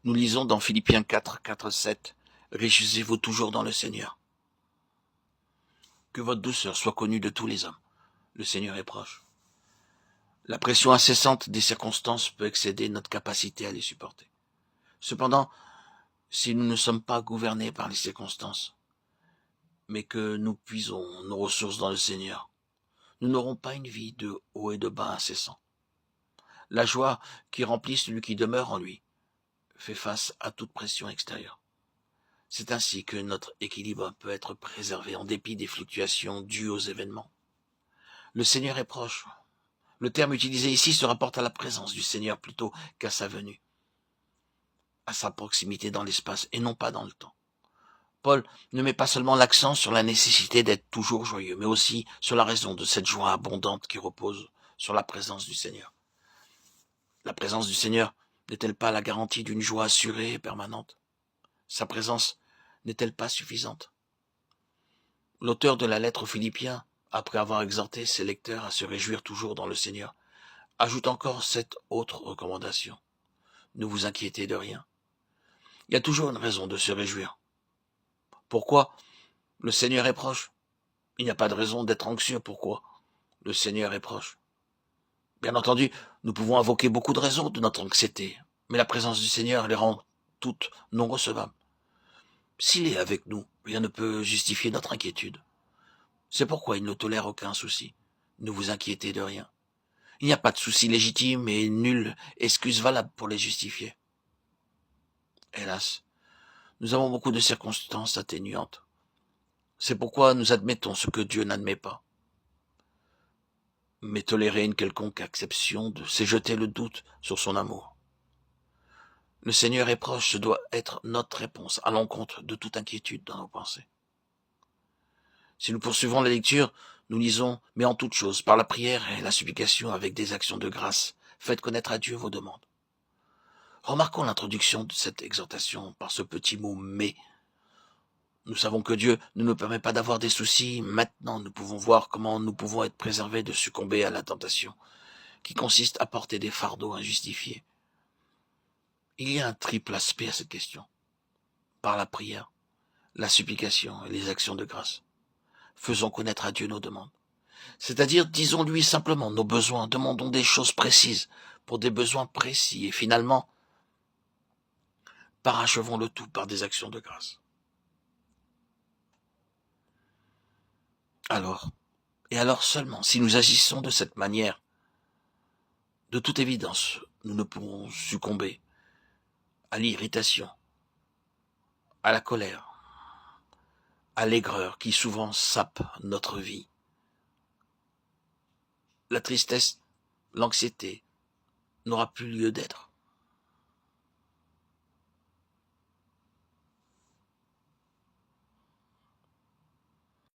Nous lisons dans Philippiens 4, 4, 7, « Réjouissez-vous toujours dans le Seigneur. Que votre douceur soit connue de tous les hommes. Le Seigneur est proche. » La pression incessante des circonstances peut excéder notre capacité à les supporter. Cependant, si nous ne sommes pas gouvernés par les circonstances, mais que nous puisons nos ressources dans le Seigneur, nous n'aurons pas une vie de haut et de bas incessant. La joie qui remplit celui qui demeure en lui fait face à toute pression extérieure. C'est ainsi que notre équilibre peut être préservé en dépit des fluctuations dues aux événements. Le Seigneur est proche. Le terme utilisé ici se rapporte à la présence du Seigneur plutôt qu'à sa venue, à sa proximité dans l'espace et non pas dans le temps. Paul ne met pas seulement l'accent sur la nécessité d'être toujours joyeux, mais aussi sur la raison de cette joie abondante qui repose sur la présence du Seigneur. La présence du Seigneur n'est-elle pas la garantie d'une joie assurée et permanente? Sa présence n'est-elle pas suffisante? L'auteur de la lettre aux Philippiens, après avoir exhorté ses lecteurs à se réjouir toujours dans le Seigneur, ajoute encore cette autre recommandation. Ne vous inquiétez de rien. Il y a toujours une raison de se réjouir. Pourquoi? Le Seigneur est proche. Il n'y a pas de raison d'être anxieux. Pourquoi? Le Seigneur est proche. Bien entendu, nous pouvons invoquer beaucoup de raisons de notre anxiété, mais la présence du Seigneur les rend toutes non recevables. S'il est avec nous, rien ne peut justifier notre inquiétude. C'est pourquoi il ne tolère aucun souci. Ne vous inquiétez de rien. Il n'y a pas de souci légitime et nulle excuse valable pour les justifier. Hélas, nous avons beaucoup de circonstances atténuantes. C'est pourquoi nous admettons ce que Dieu n'admet pas. Mais tolérer une quelconque acception, c'est jeter le doute sur son amour. Le Seigneur est proche, ce doit être notre réponse à l'encontre de toute inquiétude dans nos pensées. Si nous poursuivons la lecture, nous lisons « Mais en toute chose, par la prière et la supplication avec des actions de grâce, faites connaître à Dieu vos demandes. » Remarquons l'introduction de cette exhortation par ce petit mot « mais ». Nous savons que Dieu ne nous permet pas d'avoir des soucis. Maintenant, nous pouvons voir comment nous pouvons être préservés de succomber à la tentation, qui consiste à porter des fardeaux injustifiés. Il y a un triple aspect à cette question. Par la prière, la supplication et les actions de grâce. Faisons connaître à Dieu nos demandes. C'est-à-dire, disons-lui simplement nos besoins, demandons des choses précises pour des besoins précis et finalement, parachevons le tout par des actions de grâce. Alors seulement, si nous agissons de cette manière, de toute évidence, nous ne pourrons succomber à l'irritation, à la colère, à l'aigreur qui souvent sape notre vie. La tristesse, l'anxiété n'aura plus lieu d'être.